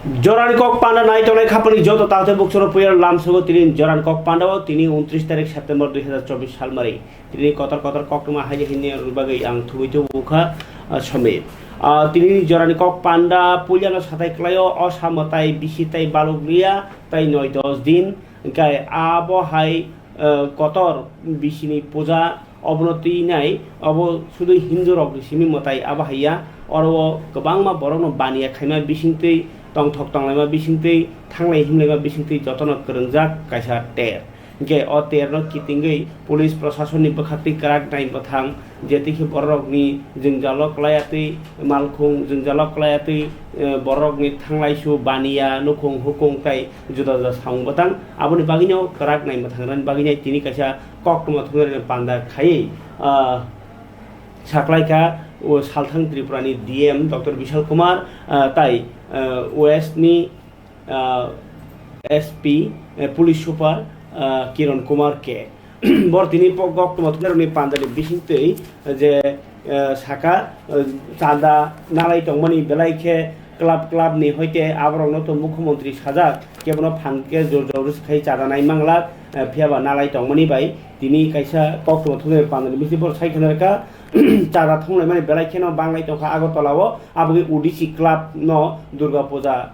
JORAO kok panda naik tolai khapani joto talte buksoro puyar lam sugo tini JORAO kok panda wo tini 29 tarik September 2024 साल mari tini kotor kok tuma haja hini bagai ang thuitu buka same tini JORAO kok panda puljano satai klayo osamatai bisitai baluglia tai 9-10 din kai abo hai kotor bisini puja obnoti nai abo sudu hindu rok simi motai aba haya oro gobang ma borong no bania khaima bisingtei TONGTHOK tanglaima bisingtei thanglai himlaima bisingtei jotono korungjak kaisa ter ge o terno kitingei police proshashan ni bakhati karak nai bathang jetiki borokni jingjalok layati malkhung jingjalok layati borokni thanglai su bania nukhung hukung tai juda juda saung batang aboni bagino karak nai bathang ran bagini tini kaisa kokma thungere panda khai saklaika o salthang tripurani DM Dr. Vishal Kumar tai West ni SP Police Super Kiran Kumar ke bor tini pogok tomotner ni pandari bisingtei je saka chanda nalai tongmani belai ke club ni hoite abrongno to mukhyamantri sajak kebono phanke jorjorus khai chada nai mangla phiaba nalai tongmani bai tini kaisa kokto thune pandari bisibor saikhanarka chada thonglai mani belai kheno banglai tongkha agotolao abugi udisi club no durga puja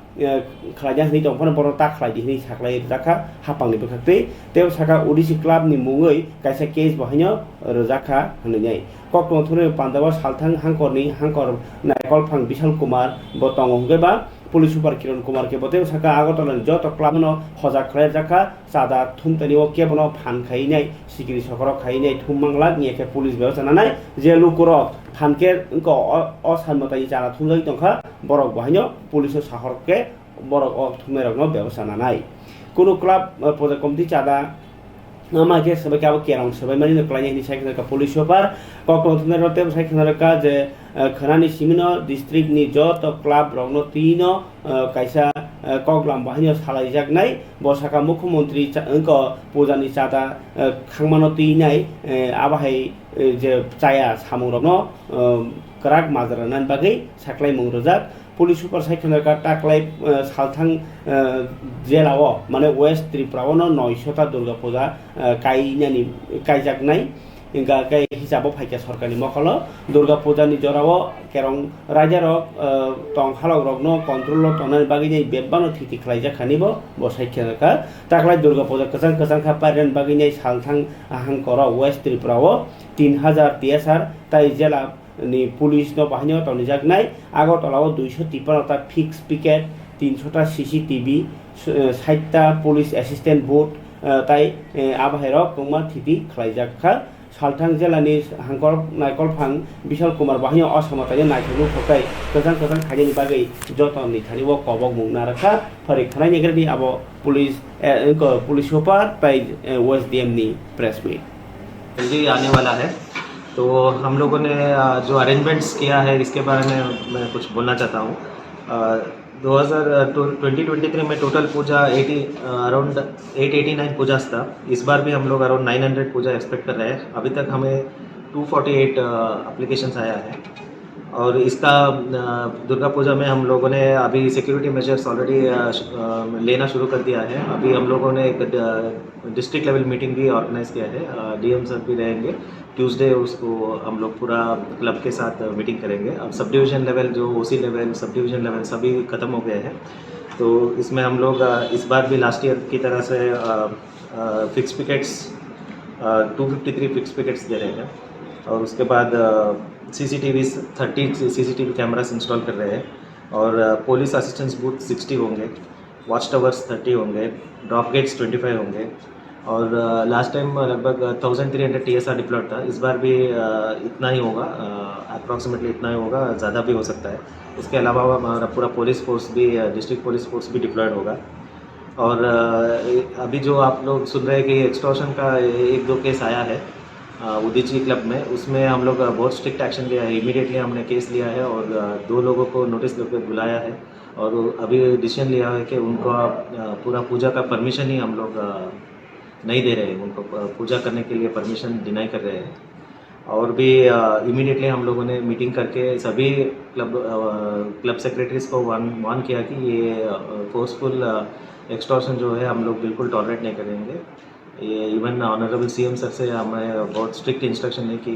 khlaja ni tongphone boro ta khlai di ni saklai jakha hapangni bekhakte teo saka udisi club ni mungoi kaisa case bahaino rojakha hanai kokto thune pandaba salthang hangkor naikol phang Vishal Kumar botong ongeba Police Super Kiran Kumar ke bote saka agotolan joto club no hoja khlai jakha sada thumtani o kebono phan khai nai sikiri sokoro khai nai thummangla ni ke police ବ୍ୟବস্থা nanai je lukuro phanke ko osanmatai jara thumlai tongkha borok bahaino police sahor ke borok o thumerok no ବ୍ୟବস্থা nanai kono club poja komti chada nama ke sebagai apa kerang sebagai mana kelanya ini saya kena Police Super kok kontener rote saya kena ka je Khakna simino district ni jot club rogno tino kaisa kok lambahnya salajak nai bosaka mukhyamantri ko pujani chada khangmano tinai abahai je chaya samung rogno karak mazaranan bagai saklai mungrojak Police Super saya kena ka taklai salthang JORAO mane West Tripura no 900 ta Durga Puja kaijak nai inga kai hisabo phaike sarkani mokalo Durga Puja ni JORAO kerong raja rok tong halok rok no control tonai bagini bebano thiti khlaijak khanibo bo sai kena ka taklai Durga Puja kasang kha paren bagini salthang ahang koro West Tripura o 3000 TSR tai jela ni police no bahanyo tonijak nai agotolao 253 ta fixed picket 300 ta CCTV 60 ta police assistant boat tai abahero kongma thiti khlaijak kha salthang jelani hangkor naikol phang Vishal Kumar bahanyo asamatai naikolu phokai kasang khajani bagai jotoni tharibo kobok mungna rakha pharik khanai negredi abo police police super tai West DM ni press meet जल्दी आने वाला है तो हम लोगों ने जो arrangements किया है इसके बारे में मैं कुछ बोलना चाहता हूँ 2023 में टोटल पूजा अराउंड 889 पूजा था। इस बार भी हम लोग अराउंड 900 पूजा एक्सपेक्ट कर रहे हैं। अभी तक हमें 248 एप्लीकेशंस आया है और इसका दुर्गा पूजा में हम लोगों ने अभी सिक्योरिटी मेजर्स ऑलरेडी लेना शुरू कर दिया है। अभी हम लोगों ने एक डिस्ट्रिक्ट लेवल मीटिंग भी ऑर्गेनाइज किया है। डीएम सर भी रहेंगे ट्यूसडे, उसको हम लोग पूरा क्लब के साथ मीटिंग करेंगे। अब सब डिवीज़न लेवल जो ओसी लेवल सब डिवीज़न लेवल सभी ख़त्म हो गए हैं, तो इसमें हम लोग इस बार भी लास्ट ईयर की तरह से फिक्स पिकेट्स 253 फिक्स पिकेट्स दे रहे हैं और उसके बाद CCTV 30 CCTV कैमरास इंस्टॉल कर रहे हैं और पुलिस असिस्टेंस बूथ 60 होंगे, वॉच टावर्स 30 होंगे, ड्रॉप गेट्स 25 होंगे और लास्ट टाइम लगभग 1300 TSR डिप्लॉयड था। इस बार भी इतना ही होगा, अप्रॉक्सीमेटली इतना ही होगा, ज़्यादा भी हो सकता है। इसके अलावा हमारा पूरा पुलिस फोर्स भी डिस्ट्रिक्ट पुलिस फोर्स भी डिप्लॉयड होगा। और अभी जो आप लोग सुन रहे हैं कि एक्सटॉर्शन का 1-2 केस आया है उदीची क्लब में, उसमें हम लोग बहुत स्ट्रिक्ट एक्शन लिया है। इमीडिएटली हमने केस लिया है और 2 लोगों को नोटिस देकर बुलाया है और अभी डिसीजन लिया है कि उनको पूरा पूजा का परमिशन ही हम लोग नहीं दे रहे हैं, उनको पूजा करने के लिए परमिशन डिनाई कर रहे हैं। और भी इमीडिएटली हम लोगों ने मीटिंग करके सभी क्लब सेक्रेटरीज को वार्न किया कि ये फोर्सफुल एक्सटॉर्शन जो है हम लोग बिल्कुल टॉलरेट नहीं करेंगे। ये इवन ऑनरेबल सीएम सर से हमें बहुत स्ट्रिक्ट इंस्ट्रक्शन है कि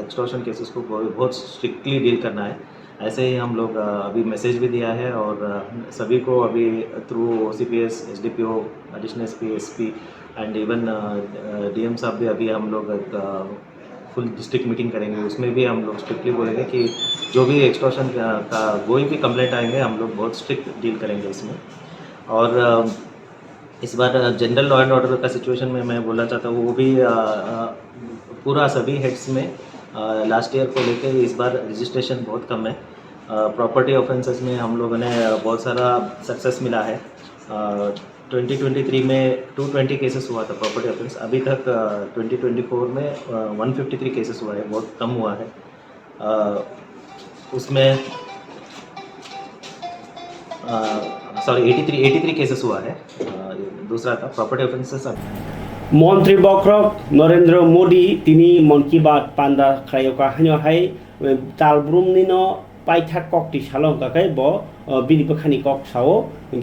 एक्सटॉर्शन केसेस को बहुत स्ट्रिक्टली डील करना है। ऐसे ही हम लोग अभी मैसेज भी दिया है और सभी को अभी through OCPS, SDPO, additional SP and even DM साहब भी अभी हम लोग फुल डिस्ट्रिक्ट मीटिंग करेंगे। उसमें भी हम लोग स्ट्रिक्टली बोलेंगे कि जो भी एक्सटॉर्शन का कोई भी कंप्लेंट आएंगे हम लोग बहुत स्ट्रिक्ट डील करेंगे इसमें। और इस बार जनरल लॉ एंड ऑर्डर का सिचुएशन में मैं बोलना चाहता हूँ, वो भी पूरा सभी हेड्स में लास्ट ईयर को लेकर इस बार रजिस्ट्रेशन बहुत कम है। प्रॉपर्टी ऑफेंसेस में हम लोगों ने बहुत सारा सक्सेस मिला है। 2023 में 220 केसेस हुआ था प्रॉपर्टी ऑफेंस। अभी तक 2024 में 153 केसेस हुआ है, बहुत कम हुआ है। उसमें 83 केसेस हुआ है। दूसरा था प्रॉपर्टी ऑफेंसेस। মন্ত্রী বক্রক নরেন্দ্র মোদী তিনি মন কি বাত পান্দা খায়কা হাই তালব্রুমনিনো পাইথা ককটি সালং কাকাই ব বিনি বখানি কক সাও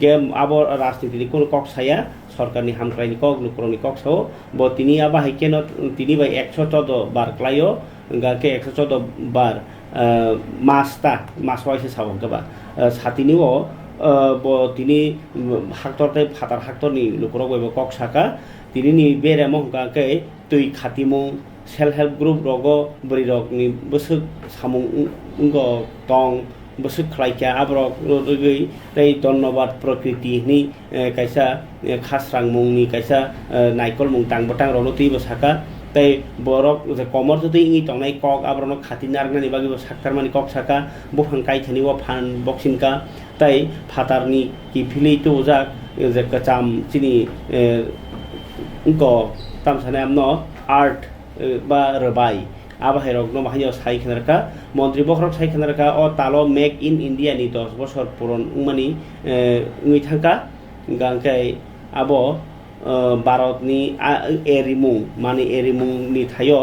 গে আবর রাজনীতি কোন কক সায়া সরকারনি হামক্রাইনি কক নুকরনি কক সাও ব তিনি আবা হাইকেন তিনি by 114 bar ক্লাইও গাকে 114 bar mass ওয়াইসে Sao গবা সাতিনিও তিনি হাক্তরতে ফাতার হাক্তরনি লুকরক বইব কক সাকা তিনি ni beremo hangke tui khatimung self help group rogo bri rok ni busuk samung ungo tong busuk khlaikya abrok rogoi tei donnobad prokriti ni kaisa khasrang mung ni kaisa naikol mung tang botang rolo tui bosaka tei borok je komor jodi ingi tongnai kok abrono khatinar nani bagi saktar mani kok saka bufang kai thani wa phan boxing ka tei phatarni ki phili to jak je kacham chini ko tam sanam no art ba rabai abahay rok no bahayo sai khanarka মন্ত্রী বক্রক sai khanarka o talo make in India ni 10 বছর পুরন umani ngui thangka gangkai abo भारतनि एरिमुं माने एरिमुंनि थायो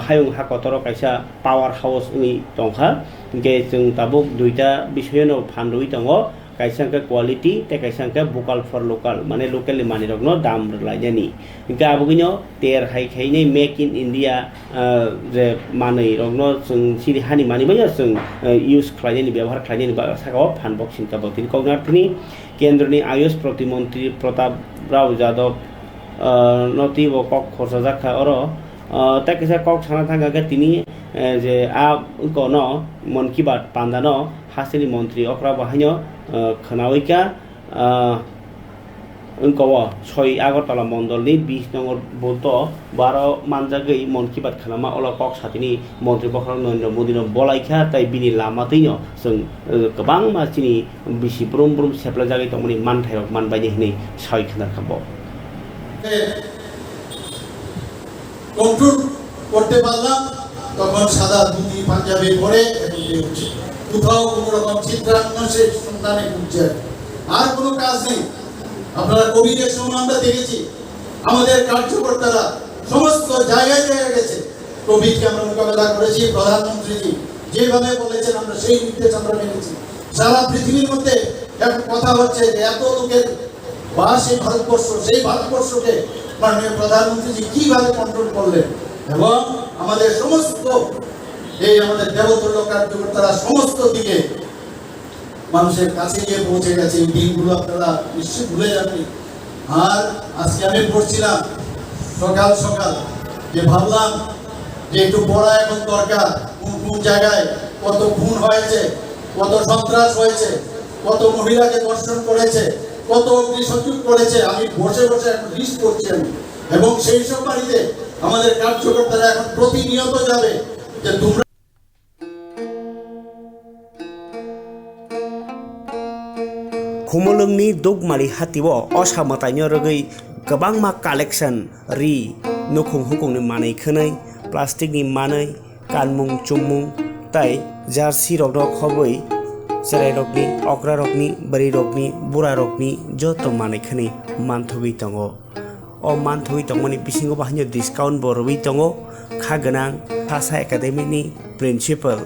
हायुं हाकतरो कायसा power house नि तंखा के जों Tabuk दुइटा बिषयनो फानदुइ दङ कायसांका क्वालिटी ते कायसांका भोकाल फर लोकल माने लोकल माने रगनो दाम लायनि गाबुगिनो तेर हाइखाइनि मेक इन इंडिया जे माने रगनो जों सिरि हानि माने बाय जों यूज खालायनि व्यवहार खालायनि सागाव फान बक्सिं का बतिन कगनार्थनि केंद्रनि आयुष प्रतिमंत्री प्रताप राव यादव नती वो कक खरजाखा और तक कक साना थांगा तिनी जे आ उनको मन की बात पांदानो हासिनी मंत्री अक्रा बाहायो खनाविका उनको 6 आगरतला मंडलनि 20 नंबर बोलतो 12 मानजागै मन की बात खालामा अला कक साथिनि मंत्री बखर नरेंद्र मोदीनो बलाइखा ताइ बिनि लामातैनो जों गोबां मानसिनि बिसि ब्रुम ब्रुम सेप्ला जागै तमनि मानथायक मानबायदि हनै साय खोनार खाबो কন্ট্রোল করতে পারলাম তখন সাদা ধুতি পাঞ্জাবি পরে কোথাও কোনো রকম চিত্রাঙ্কনের সন্ধানে খুঁজছে আর কোনো কাজ নেই। আপনারা কোভিডের সময় আমরা দেখেছি আমাদের কার্যকর্তারা সমস্ত জায়গায় জায়গায় গেছে, কোভিডকে আমরা মোকাবেলা করেছি। প্রধানমন্ত্রীজি যেভাবে বলেছেন আমরা সেই নির্দেশ আমরা মেনেছি। সারা পৃথিবীর মধ্যে একটা কথা হচ্ছে যে এত লোকের বাস এই ভারতবর্ষ, সেই ভারতবর্ষকে মাননীয় প্রধানমন্ত্রীজি কিভাবে কন্ট্রোল করলেন এবং আমাদের সমস্ত এই আমাদের দেবতুল্য কার্যকর্তারা সমস্ত দিকে মানুষের কাছে গিয়ে পৌঁছে গেছে। এই দিনগুলো আপনারা নিশ্চয়ই ভুলে যাননি। আর আজকে আমি পড়ছিলাম সকাল সকাল যে ভাবলাম যে একটু পড়া এখন দরকার, কোন কোন জায়গায় কত খুন হয়েছে, কত সন্ত্রাস হয়েছে, কত মহিলাকে ধর্ষণ করেছে, কত অগ্নিসংযোগ করেছে। আমি বসে বসে এখন লিস্ট করছি আমি, এবং সেই সব বাড়িতে আমাদের কার্যকর্তারা এখন প্রতিনিয়ত যাবে যে তোমরা खुमलंगनि दुगमारि हातिबो असामतायनो रगै गोबां मा कालेक्शन रि नखुं हुकुंनि मानै खोनै प्लास्टिकनि मानै कानमुं चुमुं ताइ जार्सि रगदक हबै जेरै रगनि अग्रा रगनि बरि रगनि बुरा रगनि जत मानै खोनै मानथुगै दङ o manthoi tongmani bisingo bahanyo discount boroi tongo khaganang Khasa Academy ni principal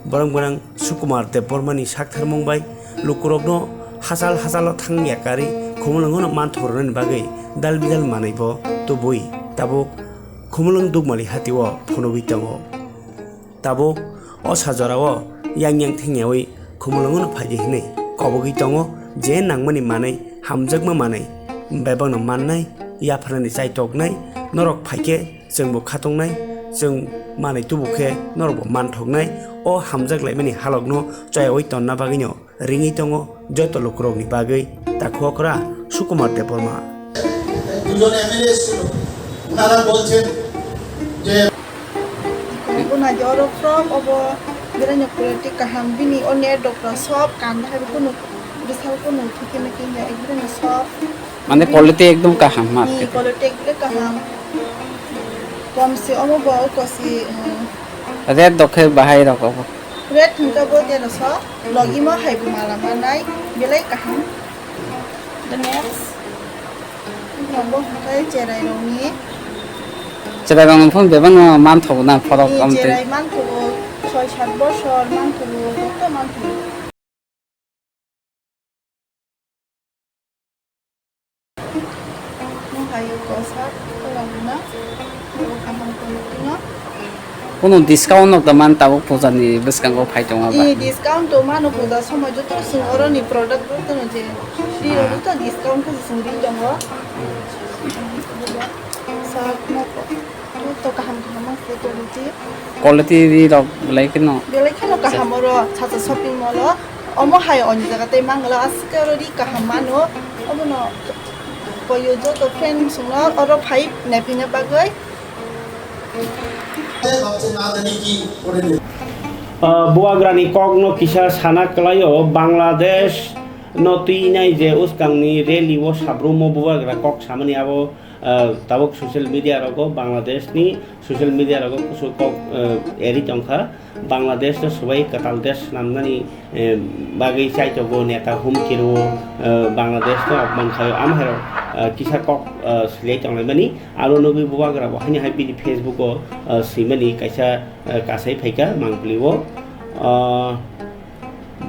borang Sukumar Debormani saktharmung bai lukurokno hasal thangya kari khumulungono manthorani bagai dal bidal manaibo to boi tabuk khumulung dugmali hatiwo phonobi tongo tabuk o sajorao yang thengyawi khumulungono phaji hinai kobogi tongo je nangmani manai hamjakma manai bebangno mannai yafarani chaitoknai norok phaike jengbo khatoknai jeng manai tubukhe norbo manthoknai o hamjak laimani halokno chayoi tonna bagino ringi tongo joto lokrokni bagai takhokra Sukumar Deborma দুজন MLA ছিল ওনারা বলছেন যে kuna joro from obo biranya politik kaham bini onne doktor sob kan ha kuno bisal kuno thike mekin ya biranya sob মানে পলিটি একদম কাহাম ni market politik le kaham kom se omo bo ko si red দখে বাহাই রকম red thungka bo de so logi mo hai bu mala manai belai kaham the next nombo kai cherai roni যেটা রঙ phone বেবান মান থব না ফরক ni কমতে cherai man ko 6-7 বছর man ko to man ko hayo kosa kolaguna kaham kolaguna কোনো discount knock মান তাবো পূজানি বেসকাঙ্গ ফাইটং আবা 이 디스카운트 많은 보다 소모주 또 어른이 프로덕트는 이제 리로도 또 디스카운트 승리 정도 또 가함 세토리티 কোয়ালিটি রক লাইক ন 벨레케노 가함으로 찾아 쇼핑몰로 어머 하이 언제가 때 망라 아스카로리 가함마노 어머노 보여줘 또 프렌드스나 어러 파이프 내피냐 바거이 ভাবছে না জানি কি করে নেবে Bubagrani kogno kisha sana kalayo Bangladesh noti nai je uskangni reli wo sabrumo Bubagra kok samani abo tabok social media rogo Bangladesh ni social media rogo kusu kok eri tongkha Bangladesh to sobai katal desh namnani bagai chaitogo neta humkiro Bangladesh to apman khayo amhero kisha kok slay tonglai mani alo nobi Bubagra bo hani habi Facebook o simani kaisa kasai phaika mangpliwo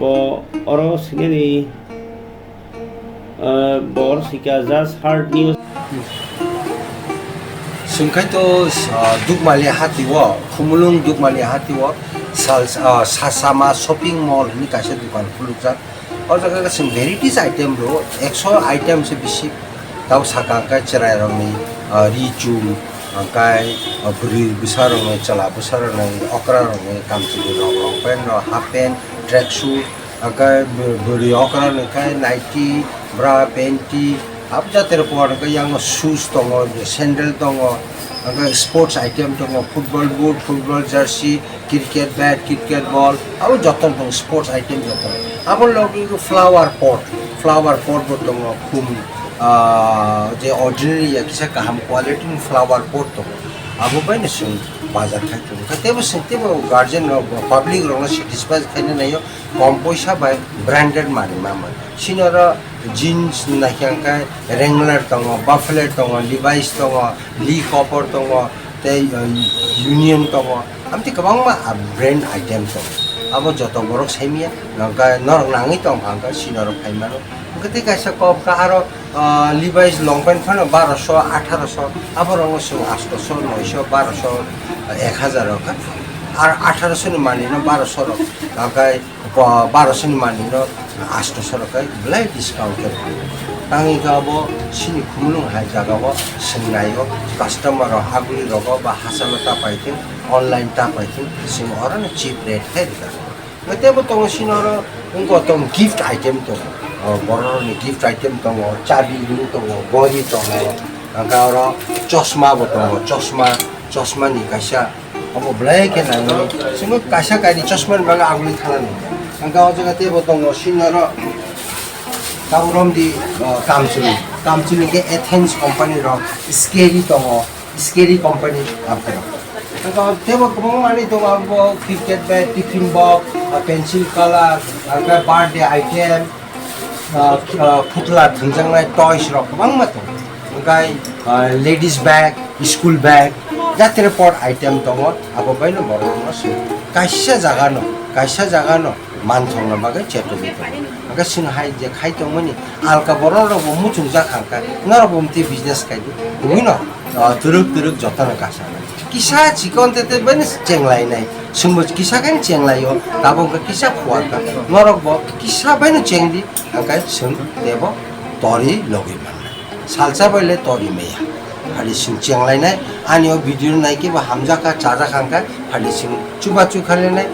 bo oro sineni bor sika just hard news Sungkaito dugmali hatiwo khumulung dugmali hatiwo sasama shopping mall ni kaisa dukan khulukjak o jaga sing varieties item ro 100 item se bishi tau sakangka cherai rongni richum angkai buri besar rongni chala besar rongni okra rongni kamchili rong pen half pant track shoe angkai buri okra rongni kai nighty bra panty abjater por angkai yang shoes tongo sandal tongo angkai sports item tongo football boot football jersey cricket bat cricket ball abo joton tong sports item joton abo logi flower pot bo tongo khum je ordinary ya kisa kaham quality flower pot to abo bai na sung bazar khai to katebo sintebo guardian ro public ro na satisfy khaina nayo kom poisa bai branded mari mama sinora jeans na kyangka wrangler tongo buffalo tongo levi's tongo lee cooper tongo te union tongo amti kabang ma brand item to abo joto borok saimia nangka norok nangi tong angka sinora phaimano ketika sakop ka aro Levi's long pant phano 1200 1800 aborong sung 800 900 1200 1000 ka ar 1800 ni mani no 1200 ro akai 1200 ni mani no 800 ro kai blai discount ke tangi ka bo sini khumulung hai jaga bo singnai go customer ro aguli ro ba hasalata paitin online ta paitin sing orana cheap rate hai dika mate bo tong sinoro ungko tong gift item to borok ni gift item tongo chabi ni tongo gori tongo angka oro chosma bo tongo chosma ni kaisa abo blai ke na ni singo kaisa kai ni chosma ni banga aguli thana ni angka o jaga te bo tongo sinoro taurom di kamchuli ke Athens company ro scary company apero angka te bo komong mani to abo cricket bat tiffin box pencil color angka birthday item putla thunjangnai toys rok bang ma to hangkai ladies bag school bag jatere pot item tongo abo baino borok no se kaisa jaga no manthong na bagai cheto bito aga sin hai je khai tongmani alka borok ro muchung ja khangka naro bomti business kai du no turuk jotana kasa kisa chikon tete banis chenglai nai sumbo kisa kan chenglai yo tabong ka kisa khuaka norok bo kisa baino chengdi angkai sum debo tori logi man salsa baile tori meya hali sing chenglai nai anio video nai ki ba hamja ka chaja khangka hali sing chuba chu khale nai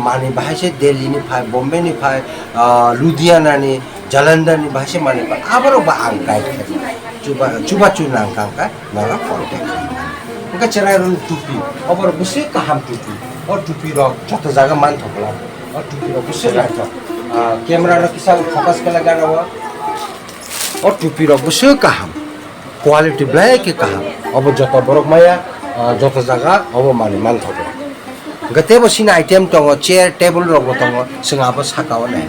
mani bahase delhi ni phai bombay ni phai ludhiana ni jalandhar ni bahase mani ba abaro ba angkai chuba chu nang khangka nara contact ka cerai ron tupi abaro buse kaham tupi or tupi ro joto jaga man thokla or tupi ro buse lai to camera ro kisa focus kala gana wa or tupi ro buse kaham quality black ke kaham abo joto borok maya joto jaga abo mani man thokla gate bo sin item tongo chair table ro bo tongo singa bo sakaw nai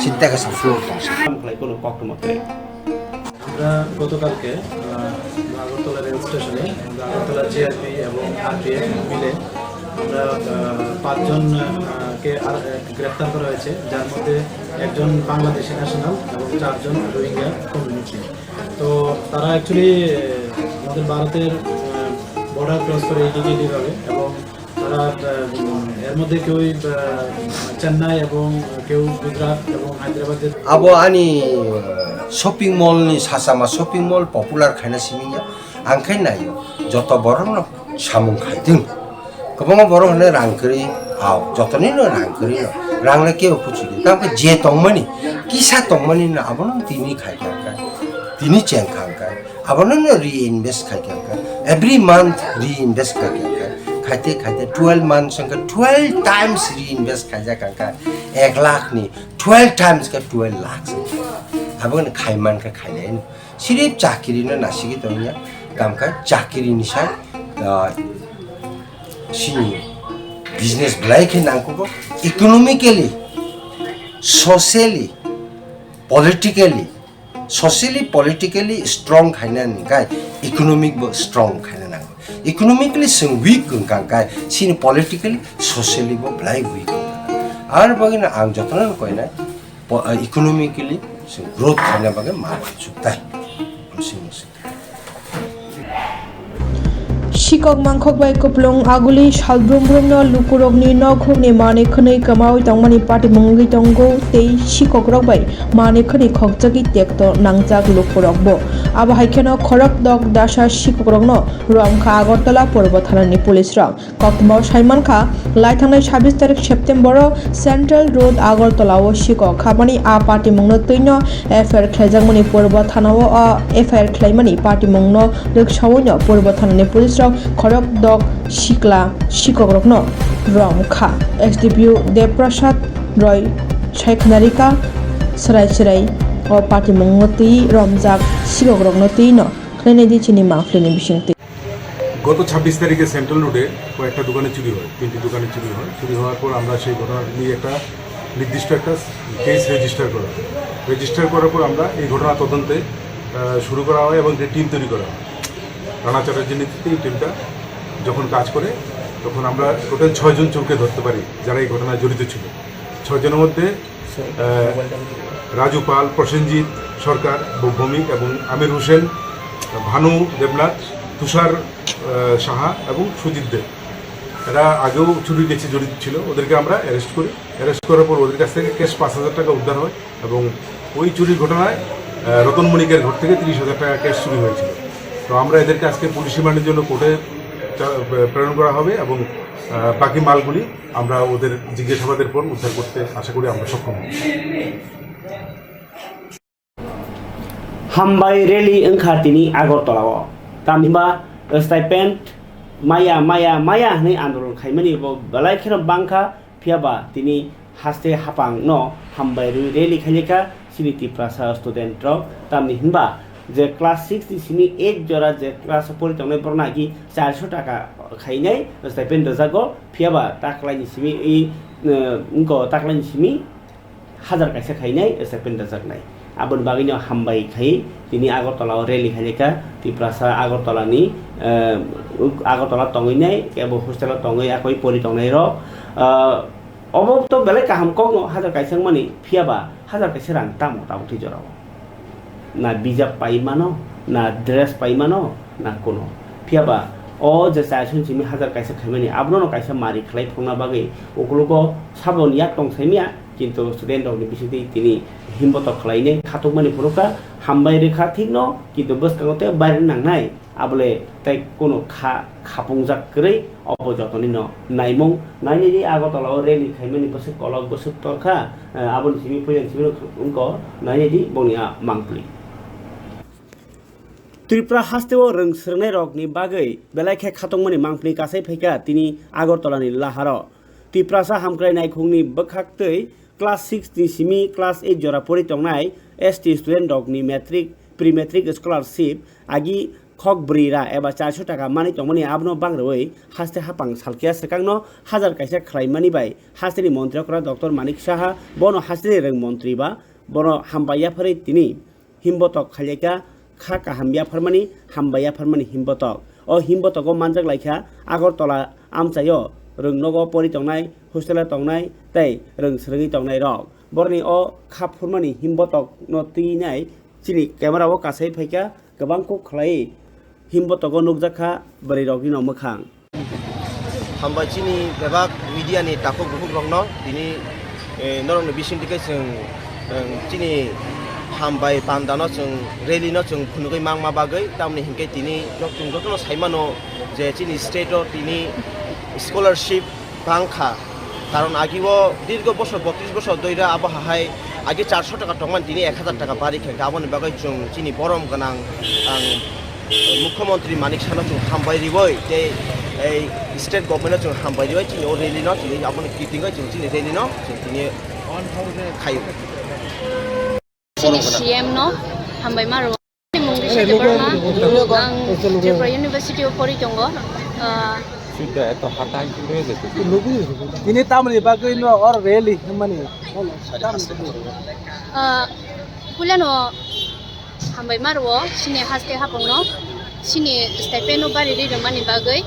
sinta ka sa floor tong খাই কোনো কখনো মতে আমরা গতকালকে Agartala rail স্টেশনে Agartala GRP এবং RPF মিলে আমরা 5 জনকে গ্রেফতার করা হয়েছে, যার মধ্যে একজন বাংলাদেশি ন্যাশনাল এবং 4 জন রোহিঙ্গা কমিউনিটি। তো তারা অ্যাকচুয়ালি আমাদের ভারতের বর্ডার ক্রস করে ইলিগালি এবং তারা এর মধ্যে কেউ চেন্নাই এবং কেউ গুজরাট এবং হায়দ্রাবাদের abo ani shopping mall ni sasama shopping mall popular khaina siminya angkai nayo joto borong no samung khaiding kobong borong hane rangkri aw jotoni no rangkri no rangle ke opuchi tamke je tongmani kisa tongmani na abono tini khaika tini cheng khangka abono no reinvest khaika every month reinvest khaika खाते 12 months का 12 times reinvest खाजा का 1 लाख नहीं 12 times का 12 लाख अब न खाइमान का खाइले सिर्फ चाकरी न नासिकी तो या काम का चाकरी निशा सिनी बिजनेस ब्लाइ के नाको को इकोनॉमिकली सोशली पॉलिटिकली स्ट्रांग खाइना निका इकोनॉमिक बो strong खाइना economically sing weak kangkai sin politically socially bo blai weak ar bagina ang jotna koina economically sing growth khana baga ma chutai sikok mangkhok bai koplong aguli salbrumbrung no lukurokni nokhokni mane khonei kamau tongmani party mungi tongo tei sikok rok bai mane khoni khokjagi tekto nangjak lukurok bo abo haikeno khorok dok dasha sikok rok no romkha agartala purbo thanani police rok koktmo saiman kha laithangnai 26 tarik september central road agartala o sikok khabani a party mungno tuino fr khlaijakmani purbo thanao fr khlaimani party mungno riksawoino purbo thanani police rok खरक दक शिकला शिकक रखनो रमखा SDPO Debprasad Roy सायखनारिका सराय और party मंगती रमजाक शिकक रखनो तीनो खलेने दी चिनी माफलेने बिसिंगते গত 26 তারিখে সেন্ট্রাল রোডে কয়েকটা দোকানে চুরি হয়, 3টি দোকানে চুরি হওয়ার পর আমরা সেই ঘটনা নিয়ে একটা নির্দিষ্ট একটা কেস রেজিস্টার করার পর আমরা এই ঘটনা তদন্তে শুরু করা হয় এবং একটা টিম তৈরি করা হয়। রানা চ্যাটার্জির নেতৃত্বে এই টিমটা যখন কাজ করে তখন আমরা টোটাল 6 জন চোরকে ধরতে পারি যারা এই ঘটনায় জড়িত ছিল। 6 জনের মধ্যে রাজু পাল, প্রসেনজিৎ সরকার, ভৌমিক এবং আমির হোসেন, ভানু দেবনাথ, তুষার সাহা এবং সুজিত দেব, এরা আগেও চুরির কেসে জড়িত ছিল। ওদেরকে আমরা অ্যারেস্ট করি। অ্যারেস্ট করার পর ওদের কাছ থেকে ক্যাশ 5,000 টাকা উদ্ধার হয় এবং ওই চুরির ঘটনায় রতন মণিকের ঘর থেকে 30,000 টাকা ক্যাশ চুরি হয়েছিল। তো আমরা এদেরকে আজকে পুলিশ রিমান্ডের জন্য কোর্টে প্রেরণ করা হবে এবং বাকি মালগুলি আমরা ওদের জিজ্ঞাসাবাদের পর উদ্ধার করতে আশা করি আমরা সক্ষম হব। হামবাই রেলি ओंखारथिनि आगरतलाव तामहिमा स्टाइपेन्ड माया हनै आन्दोलन खाइमानि बलाय खेर बांखा फियाबा तिनि हास्ते हापां न हामबाय रेली खाइलेका सिनिति प्रासा स्टुडेन्ट रक तामहिमा जे क्लास 6 सिनि 8 जरा जे क्लास परितंनाय बरनागि 400 टाका खाइनाय स्टाइपेन्ड दजागो फियाबा ताक्लाइनि सिमि इनको ताक्लाइनि सिमि 1000 काइसा खाइनाय stipend दजागनाय abon bagino hambai khai tini Agartala rally khaileka Tiprasa Agartala ni Agartala tongai nai ebo hostel tongai akoi pori tongai ro obok to belai kaham kok no hajar kaisang mani phiaba hajar kaisa rang tamo tabuti jorao na bijab pai mano na dress pai mano na kono phiaba o je sasun simi hajar kaisa khaimani abno no kaisa mari khlai phongna bagai okulugo sabon yak tong saimia কিন্তু student রকনি বিসিতি তিনি হিম্মত খালাইনে খাতকমানি পুরোকা হামবাই রেখা ঠিক ন কিন্তু বসকাঙতে বাইরে নাংনাই আবলে তাই কোনো খাপুংজাক করেই অপযতনি ন নাইমং নাইনি যে আগরতলাও রেলি খাইমানি বসে কলক বসে তরখা আবল সিমি ফৈজান সিমি উনক নাইনি দি বনিয়া মাংপ্লি त्रिपुरा हास्तेव रोंसोरनाय रकनि बागै बेलायखे खातंमनि मांप्लि गासै फैका तिनि आगरतलानि लाहार त्रिपुरासा हामख्रायनाय खुंनि बखाक्तै क्लास 6 नि सिमी क्लास 8 जरा परितंनाय एसटी स्टुडेन्ट रकनि मेट्रिक प्रि मेट्रिक स्कलारशिप आगि खक ब्रिरा एबा 400 टाका मानि तंमनि आबनो बांग्रवै हास्ते हापां सालकिया सेकांनो हाजार काइसा खलायमानि बाय हास्तेनि मन्त्रिकरा डक्टर मानिक साहा बनो हास्तेनि रों मन्त्रि बा बनो हामबाया फरै तिनि हिम्बतक खालेका खा काहामबिया फरमानि हामबाया फरमानि हिम्बतक ओ हिम्बतक मानजाक लाइखा आगरतला आमचायो रोंनगो परि तंनाय हस्टेला तंनाय तै रोंसोरङि तंनाय रक बरनि ओ खा फरमानि हिम्बतक नतिनाय चिनि क्यामेराव कासै फैका गोबांखौ खलाय हिम्बतक नुकजाखा बरै रकनि न मोखां हामबाचिनि बेबाक मिडियानि ताखौ गुबुन रंनो दिनि नरंनि बिसिंतिकै जों चिनि हामबाय पान्दानो जों रेलिनो जों खुनुगै मांमा बागै तामनि हिंकै तिनि जों जतनो साइमानो जे चिनि स्टेटो तिनि स्कलारशिप बांखा कारण आगिव दीर्घ बছর 32 বছর দইরা আবহাহাय आगे 400 টাকা टंगमान दिनै 1000 টাকা बारि खे गाबोन बागै जों चिनि बरम गोनां मुख्यमंत्री मानिक सानो जों हामबाय रिबै जे এই स्टेट गभर्नमेन्ट जों हामबाय रिबै चिनि रेलिनो चिनि आबोन किटिङै जों चिनि रेलिनो जों चिनि 1000 खायो Sini CM no hambai maru mungkin saja berma ang Tripura University of Poritongo sudah itu harta itu ini tamu ni bagai no or rally mana kuliah no hambai maru sini haste hapung no sini stipend no bari di rumah ni bagai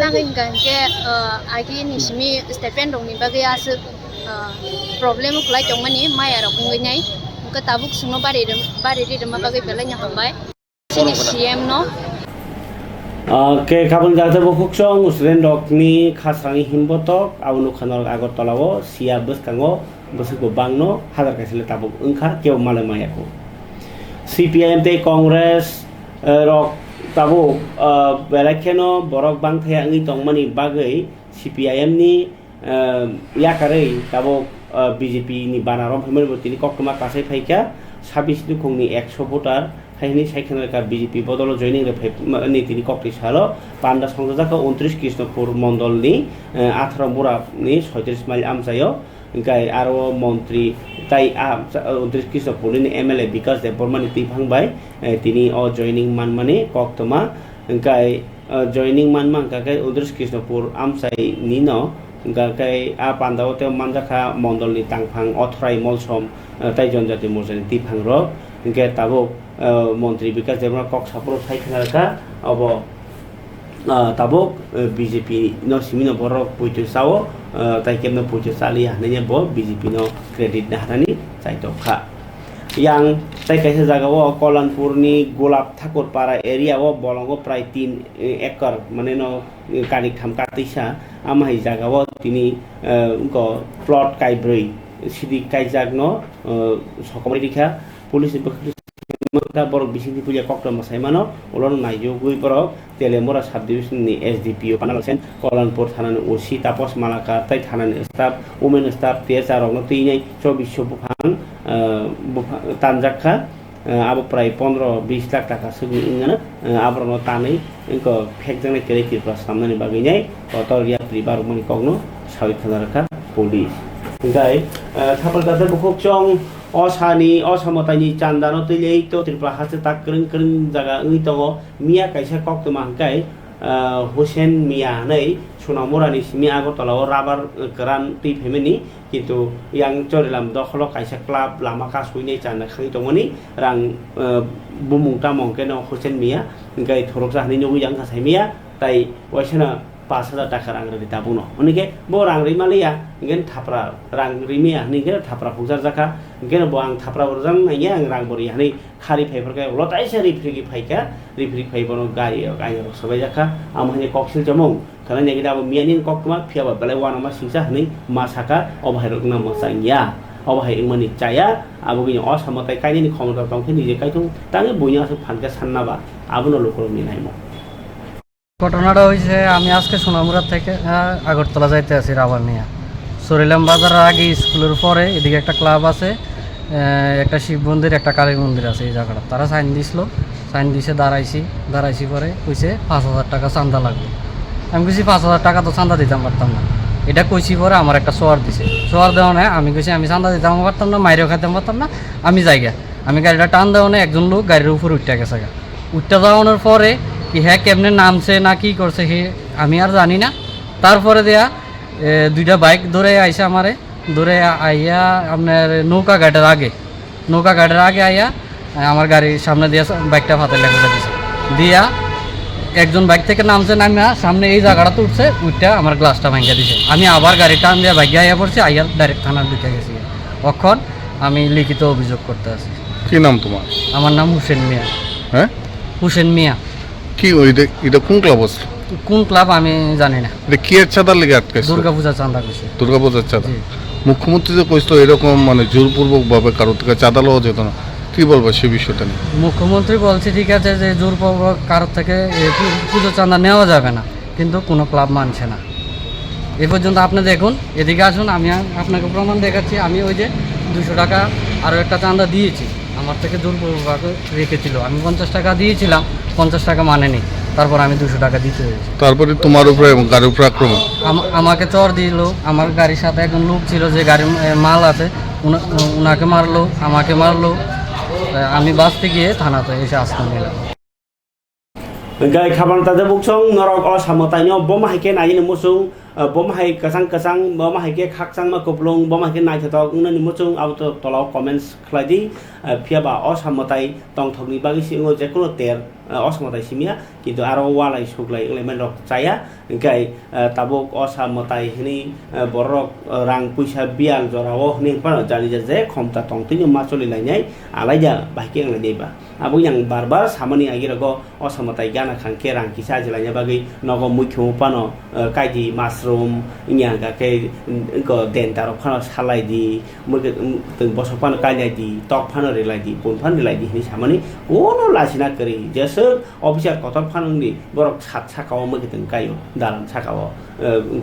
langin ganke agi ni sini stipend dong ni bagai as problem kulai cuma ni maya rokung gini tabuk semua bari di rumah bagai belanya hambai sini CM no ke kabun jate bokuksong student rokni khasrangi himbotok awunu khanor Agartalawo sia beskango besiko bangno hadar kaisile tabuk engkha keu malamayako CPIM te Congress rok tabuk belakeno borok bang thaya ngi tongmani bagai CPIM ni yakarei tabuk BJP ni banarom family botini koktoma kasai phaika 26 dukhongni 100 voter haini saikhanaka BJP bodolo joining ni tini kokti salo panda Silchajakkha 29 Krishnapur mondol ni 18 bora ni 36 mail amsayo gai aro মন্ত্রী তাই 29 Krishnapur ni MLA বিকাশ দেববর্মানি তিফাংবাই তিনি অ joining মানমানে koktoma gai joining manman kakai 29 Krishnapur amsai nino gakai a pandawote manjaka mondolni tangphang othrai molsom tai jonjati morjani tiphang ro ge tabuk মন্ত্রী বিকাশ দেবনা কক support সাইখানারকা অব tabuk BJP no simino borok puitu sawo tai kemno puitu sali hananya bo BJP no credit na harani saito kha yang tai kaisa jagawo Kolanpur ni Golap Thakur para area o bolongo prai 3 ekor mane no kanik tham katisa amai jagawo tini ko plot kaibroi sidi kaijak no sokomai dikha police mata borok bising puja kokto masaimano ulon nayo gui borok telemora subdivision ni SDPO panel sen Kolanpur thanan OC tapos Malaka tai thanan staff women staff TSR rok no tinai 24 bufang tanjakha abo prai 15-20 lakh taka sugi ingana abrono tanai engko phekjane kereki prasamnani baginai kotoria pribar mani kogno sawit khanaraka police gai thapal gada bukokchong osani osamotani chandano tei to Tripura haste tak kreng kreng jaga ui tongo mia kaisa koktoma hangkai Hussain Mia नै सोनामुरानि Simi आगरतलाव rubber गोरान दै फेमेनि किन्तु yang चरिलाम दखलो काइसा club Lama कासुइनै जाना खांनि दंमोनि रां बुमुं तामं केनो हुसेन मिया गाय थरक जाहनि नुगु yang kasai मिया ताई वाइसना 5,000 टाका रां रि दाबुनो उनके बो रां रि मालिया इंगेन थाप्रा रां रि मिया निके थाप्रा फुजार जाका इंगेन बो आं थाप्रा बरजों नाया आं रां बरि हानि खारि फाइफोरके लताइसे रिफ्रि फाइका रिफ्रि फाइबनो गारि गाय सबाय जाका आमहने कक्सिल जमौ kana nyagi dabu mianin kokma phiaba belai wana ma singsa hni masaka obhai rokna mosangya obhai ingmani chaya abugini osamatai kaini khomta tongkhini je kaitu tangi boinya su phanka sannaba abuno lokoro minaimo ঘটনাটা হয়েছে আমি আজকে সোনামুড়া থেকে আগরতলা যাইতে আছি rubber নিয়ে সরিলাম বাজারের আগে স্কুলের পরে এদিকে একটা ক্লাব আছে একটা শিব মন্দির একটা কালী মন্দির আছে এই জায়গাটা তারা সাইন দিছিল সাইন দিছে দাঁড়াইছি পরে কইছে 5,000 টাকা চাঁদা লাগবে আমি কইছি 5,000 টাকা তো চাঁদা দিতাম পারতাম না এটা কইছি পরে আমার একটা সোয়ার দিছে সোয়ার দেওয়া নেই আমি কইছি আমি চাঁদা দিতাম পারতাম না মাইরেও খাইতাম পারতাম না আমি যাইগা আমি গাড়িটা টান দেওয়া নেই একজন লোক গাড়ির উপর উঠতে গেছে উঠতে যাওয়ানোর পরে কি হ্যাঁ কেমনে নামছে না কি করছে হে আমি আর জানি না তারপরে দেয়া দুইটা বাইক ধরে আইসা আমারে ধরে আইয়া আপনার নৌকা ঘাটের আগে আইয়া আমার গাড়ির সামনে দিয়া বাইকটা ফাতে লেগে দিয়েছে দিয়া একজন বাইক থেকে নামছে নামিয়া সামনে এই জায়গাটা উঠছে উঠটা আমার গ্লাসটা ভাঙিয়া দিছে আমি আবার গাড়ি টান দিয়ে বাইক আইয়া পড়ছি আইয়া ডাইরেক্ট থানার দিকে গেছি তখন আমি লিখিত অভিযোগ করতে আসি কি নাম তোমার আমার নাম হুসেন মিয়া হ্যাঁ হুসেন মিয়া কি এটা কোন ক্লাব আছে কোন ক্লাব আমি জানি না এটা কি চাঁদা লেগে আটকাইছে দুর্গাপূজা চাঁদা কইছে দুর্গাপূজার চাঁদা মুখ্যমন্ত্রী যে কইছিল এরকম মানে জোরপূর্বক ভাবে কারো থেকে চাঁদা লওয়া যেত না কি বলবো সেই বিষয়টা নিয়ে মুখ্যমন্ত্রী বলছে ঠিক আছে যে জোরপূর্বক কারোর থেকে পুজো চাঁদা নেওয়া যাবে না কিন্তু কোনো ক্লাব মানছে না এ পর্যন্ত আপনি দেখুন এদিকে আসুন আমি আপনাকে প্রমাণ দেখাচ্ছি আমি ওই যে 200 টাকা আরও একটা চাঁদা দিয়েছি আমার থেকে জোরপূর্বক রেখেছিল আমি 50 টাকা দিয়েছিলাম 50 টাকা মানেনি তারপর আমি 200 টাকা দিতে হয়েছে তারপরে তোমার উপরে এবং গাড়ির উপরে আক্রমণ আমাকে চর দিল আমার গাড়ির সাথে একজন লোক ছিল যে গাড়ির মাল আছে উনাকে মারলো আমাকে মারলো আমি বাসতে গিয়ে থানাতে এসে আশ্রয় নিলাম গাই খাবার তাতে বুকসং নরক অসামতাইনো বমহাইকে নাইনি মুসুং বমহাই কাসাং বমহাইকে খাকসাং মা কপলং বমহাইকে নাইথাতক उननि मुसुं आउट तलाव कमेन्ट्स खलाइदि फियाबा असामताइ तंथकनि बागै सिङो जेकुनो तेर असामताइ सिमिया किन्तु आरो वालाइ सुग्लाइ एलेमेन्ट रक चाया गाय ताबुक असामताइ हनि बरक रां पैसा बियाल जराव हनि पानो जानि जे खमता तंतिनि माचलि लाइनाय आलाइजा बाइके लाइनायबा आबो yang barbar samani agirago असामताइ गाना खांके रां किसा जिलाइना बागै नगो मुख्य पानो काइदि मासरुम इnya गाके को देन्टार फानो सालाइदि मुगे तों बसक पानो काइनाइदि टक फानो रेलाइदि पुन फानो रेलाइदि हनि सामनि कोनो लासिना करि जेसो अफिसार कतर फानोनि बरक सात साकाव मुगे तों कायो दालान साकाव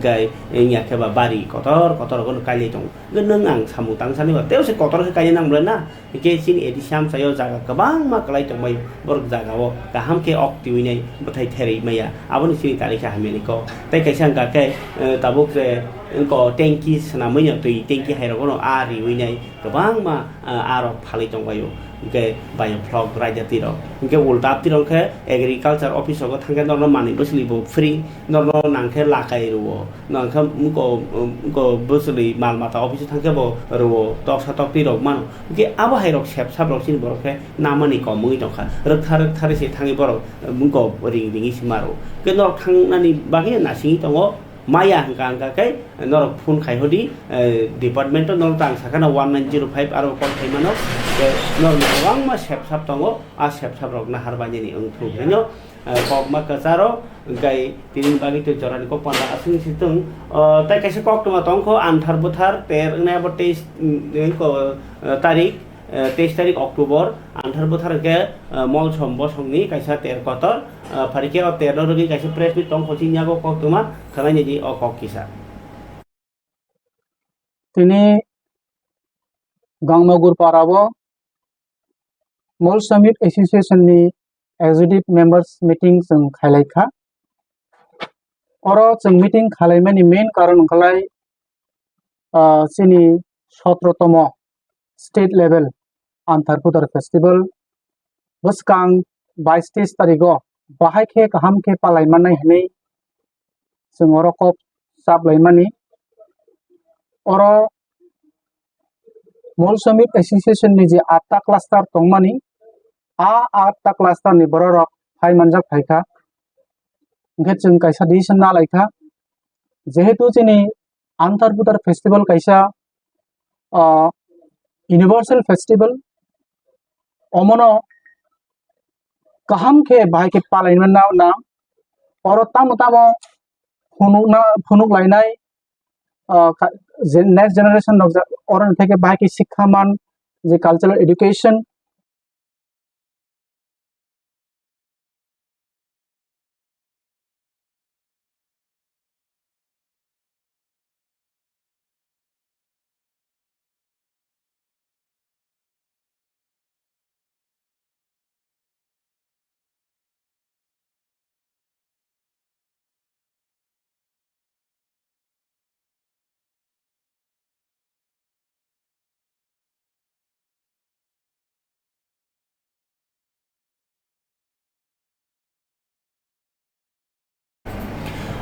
गाय इnya केबा बारि कतर गन काइले दं नों आं सामु तांसानि तेवसे कतर काइनो नांब्लाना के सिन एदि साम सायो जागा गोबां मा कलाइ दंबाय बरक जागाव गाहाम के अक्टिविनै बथाय थेरै मैया आबोनि सिनि तारिखा हामेनिको तै कैसा गाके ताबुक जे इनको टेंकी सनामैनो दै टेंकी हाइरगनो आरि उइनाय गोबां मा आरो फालै दंबायो के बायो फ्लग राइजा तिरो के उल्टा तिरो के एग्रीकल्चर ऑफिस को थांगे नरनो मानि बसलिबो फ्री नरनो नांखे लाखाय रुवो नांखा मुको बसलि माल माता ऑफिस थांगे बो रुवो तक सातक तिरो मान के आबो हाइरक सेप साब्रक सिन बरके नामनि को मुइ दखा रथारे से थांगे बरक मुको रिंगिं सिमारो के नर थांनानि बागे नासिङि दङो माया हंगा नर फोन खाइहदि डिपार्टमेंट नर तां साखाना 1905 आरो कल खाइमानो नर गोबां मा सेपसाब दङ आ सेपसाब रक ना हारबानिनि ओंथुखैनो ककमा कचारो गाय तिनि बागै तो जरानि को पाना आसिन सितुं ताइ काइसे कक्टमा तंखो आन्थार बुथार 13 नाबो 23 को तारिख 23 तारिख अक्टोबर आन्थार बुथार के मलसम बसंनि काइसा 13 कतर फारिके 13 रगि काइसे प्रेस मिट तंखो सिन्यागो कक्टमा खानायनि जि अकक किसा तिनि गांनगर पाराबो मल समिट एसोसिएशननि एक्जिक्यूटिव मेंबर्स मीटिंग जों खालायखा अरो जों मीटिंग खालायनायनि मेन कारण खालाय सिनि 17तम स्टेट लेवल आन्थार फुटार फेस्टिवल बसकां 22-23 तारिखआव बाहाय के गाहाम के पालायमानाय हनै जों अर कप साबलायमानि अर मल श्रमिक एसोसिएशन नि जे 8टा क्लास्टार दंमानि आ 8टा क्लास्टार नि बररक फाय मानजाक फायखा ओंखे जों कायसा डिसिसन नालायखा जेहेतु जोंनि आन्तार बुदार फेस्टिवल कायसा यूनिवर्सल फेस्टिवल अमनो गाहाम के बाहाय के पालायमान ना और तामो तामो फुनुक लायनाय नेक्स्ट जनरेशन और थे बाहाय के शिक्षा मान जे cultural education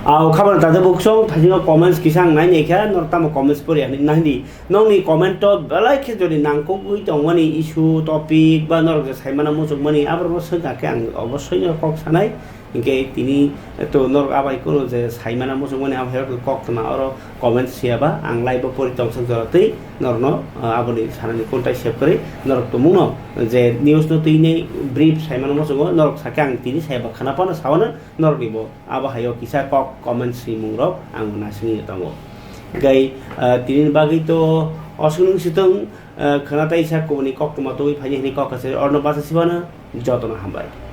Kabar tadi buksong tadi comments kisang nai ni kya nor tamo comments pori ani nai nong ni comment to belai ke jodi nangko gui tong mani issue topic ba nor ke sai mana musuk mani abar bosoi ka ke ang obosoi nor kok sanai ingke tini to nor abai kono je sai mana musuk mani abai kok na oro comment siapa ang live pori tong sang joroti nor no aboni sanani kontai save kore nor to muno je news no tini brief sai mana musuk nor sakang tini sai ba khana pana sawana nor nibo aba hayo kisa kok comment si mungrok ang nasini tango gai tinin bagi to osunung sitong khana tai sa ko ni kok to matoi phani ni kok ase orno basa sibana jotona hambai